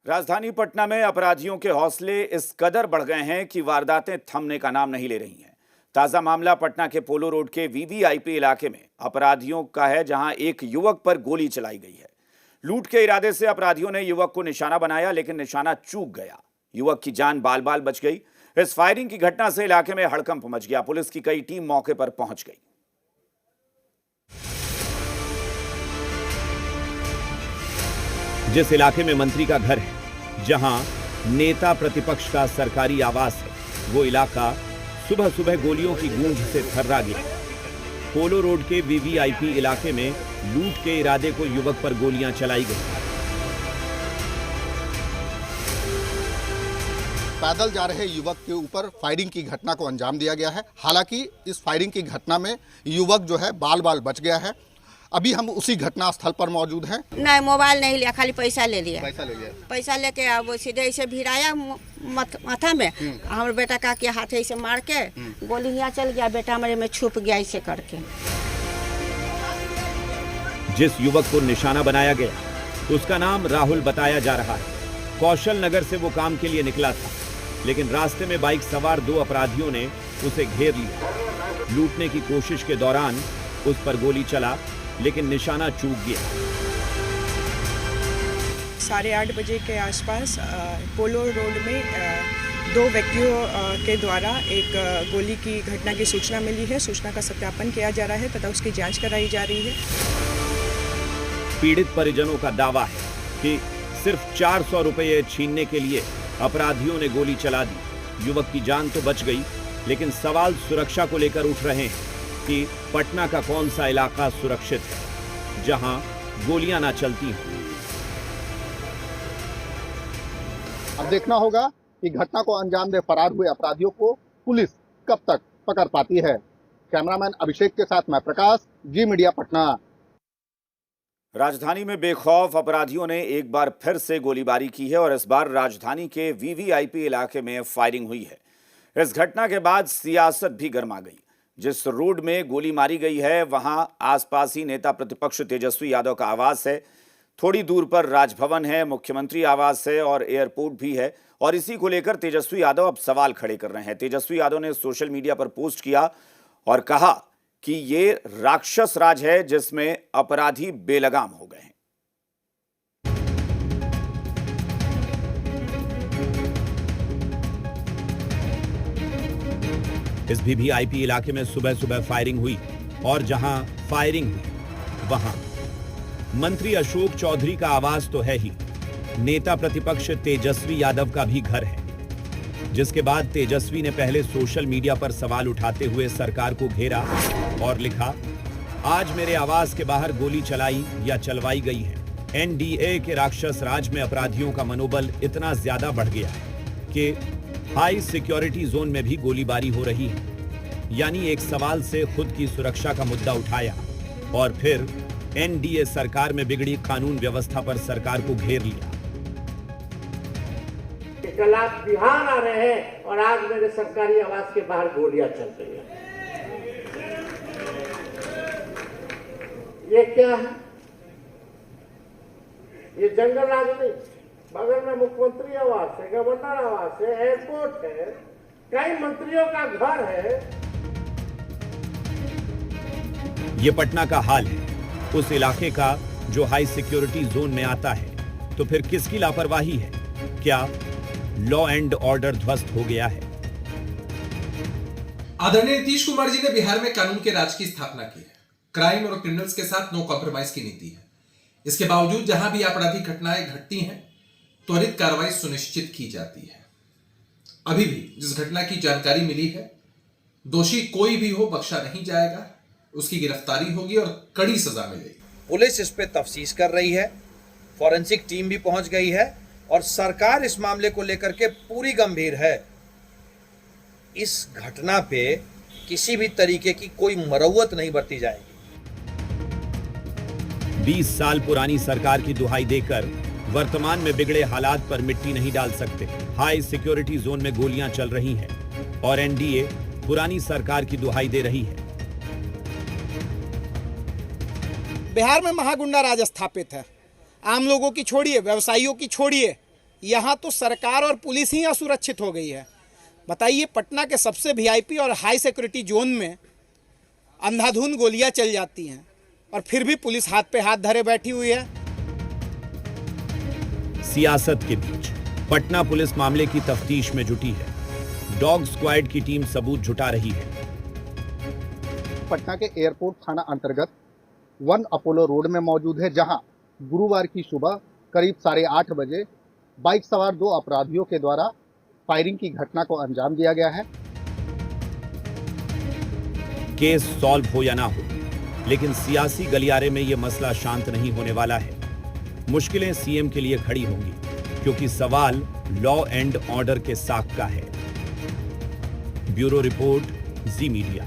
राजधानी पटना में अपराधियों के हौसले इस कदर बढ़ गए हैं कि वारदातें थमने का नाम नहीं ले रही हैं। ताजा मामला पटना के पोलो रोड के वीवीआईपी इलाके में अपराधियों का है, जहां एक युवक पर गोली चलाई गई है। लूट के इरादे से अपराधियों ने युवक को निशाना बनाया, लेकिन निशाना चूक गया। युवक की जान बाल बाल बच गई। इस फायरिंग की घटना से इलाके में हड़कंप मच गया। पुलिस की कई टीम मौके पर पहुंच गई। जिस इलाके में मंत्री का घर है, जहां नेता प्रतिपक्ष का सरकारी आवास है, वो इलाका सुबह सुबह गोलियों की गूंज से थर्रा गया। पोलो रोड के वीवीआईपी इलाके में लूट के इरादे को युवक पर गोलियां चलाई गई। पैदल जा रहे युवक के ऊपर फायरिंग की घटना को अंजाम दिया गया है। हालांकि इस फायरिंग की घटना में युवक जो है बाल बाल बच गया है। अभी हम उसी घटना स्थल पर मौजूद हैं। नहीं, मोबाइल नहीं लिया, खाली पैसा ले लिया। पैसा लेके अब सीधे ऐसे भिराया माथा में। हमारे बेटा का के हाथ ऐसे मार के गोली यहाँ चल गया, बेटा हमारे में छुप गया ऐसे करके। जिस युवक को निशाना बनाया गया उसका नाम राहुल बताया जा रहा है। कौशल नगर से वो काम के लिए निकला था, लेकिन रास्ते में बाइक सवार दो अपराधियों ने उसे घेर लिया। लूटने की कोशिश के दौरान उस पर गोली चला, लेकिन निशाना चूक गया। 8:30 बजे के आसपास पोलो रोड में दो व्यक्तियों के द्वारा एक गोली की घटना की सूचना मिली है। सूचना का सत्यापन किया जा रहा है तथा उसकी जांच कराई जा रही है। पीड़ित परिजनों का दावा है कि सिर्फ 400 रुपये छीनने के लिए अपराधियों ने गोली चला दी। युवक की जान तो बच गई, लेकिन सवाल सुरक्षा को लेकर उठ रहे हैं कि पटना का कौन सा इलाका सुरक्षित है जहां गोलियां ना चलती हों। अब देखना होगा कि घटना को अंजाम दे फरार हुए अपराधियों को पुलिस कब तक पकड़ पाती है। कैमरामैन अभिषेक के साथ मैं प्रकाश, जी मीडिया पटना। राजधानी में बेखौफ अपराधियों ने एक बार फिर से गोलीबारी की है और इस बार राजधानी के वीवीआईपी इलाके में फायरिंग हुई है। इस घटना के बाद सियासत भी गर्मा गई। जिस रोड में गोली मारी गई है, वहां आसपास ही नेता प्रतिपक्ष तेजस्वी यादव का आवास है। थोड़ी दूर पर राजभवन है, मुख्यमंत्री आवास है और एयरपोर्ट भी है। और इसी को लेकर तेजस्वी यादव अब सवाल खड़े कर रहे हैं। तेजस्वी यादव ने सोशल मीडिया पर पोस्ट किया और कहा कि ये राक्षस राज है जिसमें अपराधी बेलगाम हो गए हैं। इस वीवीआईपी इलाके में सुबह सुबह फायरिंग हुई और जहां फायरिंग हुई वहां मंत्री अशोक चौधरी का आवास तो है ही, नेता प्रतिपक्ष तेजस्वी यादव का भी घर है। जिसके बाद तेजस्वी ने पहले सोशल मीडिया पर सवाल उठाते हुए सरकार को घेरा और लिखा, आज मेरे आवास के बाहर गोली चलाई या चलवाई गई है। एनडीए के राक्षस राज में अपराधियों का मनोबल इतना ज्यादा बढ़ गया है कि हाई सिक्योरिटी जोन में भी गोलीबारी हो रही है। यानी एक सवाल से खुद की सुरक्षा का मुद्दा उठाया और फिर एनडीए सरकार में बिगड़ी कानून व्यवस्था पर सरकार को घेर लिया। कल आप बिहार आ रहे हैं और आज मेरे सरकारी आवास के बाहर गोलियां चल रही हैं। ये क्या है? ये जंगल राज नहीं, बगल में मुख्यमंत्री आवास है, गवर्नर आवास है, एयरपोर्ट है, कई मंत्रियों का घर है। ये पटना का हाल है, उस इलाके का जो हाई सिक्योरिटी जोन में आता है। तो फिर किसकी लापरवाही है? क्या लॉ एंड ऑर्डर ध्वस्त हो गया है? आदरणीय नीतीश कुमार जी ने बिहार में कानून के राज की स्थापना की है। क्राइम और क्रिमिनल्स के साथ नो कॉम्प्रोमाइज की नीति है। इसके बावजूद जहां भी आपराधिक घटनाएं घटती हैं, त्वरित कार्रवाई सुनिश्चित की जाती है। अभी भी जिस घटना की जानकारी मिली है, दोषी कोई भी हो बख्शा नहीं जाएगा। उसकी गिरफ्तारी होगी और कड़ी सजा मिलेगी। पुलिस इस पे तफ्तीश कर रही है, फॉरेंसिक टीम भी पहुंच गई है और सरकार इस मामले को लेकर के पूरी गंभीर है। इस घटना पे किसी भी तरीके की कोई मरौवत नहीं बरती जाएगी। 20 साल पुरानी सरकार की दुहाई देकर वर्तमान में बिगड़े हालात पर मिट्टी नहीं डाल सकते। हाई सिक्योरिटी जोन में गोलियां चल रही हैं और एनडीए पुरानी सरकार की दुहाई दे रही है। बिहार में महागुंडा राज स्थापित है। आम लोगों की छोड़िए, व्यवसायियों की छोड़िए, यहाँ तो सरकार और पुलिस ही असुरक्षित हो गई है। बताइए, पटना के सबसे वीआईपी और हाई सिक्योरिटी जोन में अंधाधुंध गोलियां चल जाती हैं और फिर भी पुलिस हाथ पे हाथ धरे बैठी हुई है। सियासत के बीच पटना पुलिस मामले की तफ्तीश में जुटी है। डॉग स्क्वाड की टीम सबूत जुटा रही है। पटना के एयरपोर्ट थाना अंतर्गत 1 अपोलो रोड में मौजूद है, जहां गुरुवार की सुबह करीब 8:30 बजे बाइक सवार 2 अपराधियों के द्वारा फायरिंग की घटना को अंजाम दिया गया है। केस सॉल्व हो या ना हो, लेकिन सियासी गलियारे में यह मसला शांत नहीं होने वाला है। मुश्किलें सीएम के लिए खड़ी होंगी, क्योंकि सवाल लॉ एंड ऑर्डर के साख का है। ब्यूरो रिपोर्ट, जी मीडिया।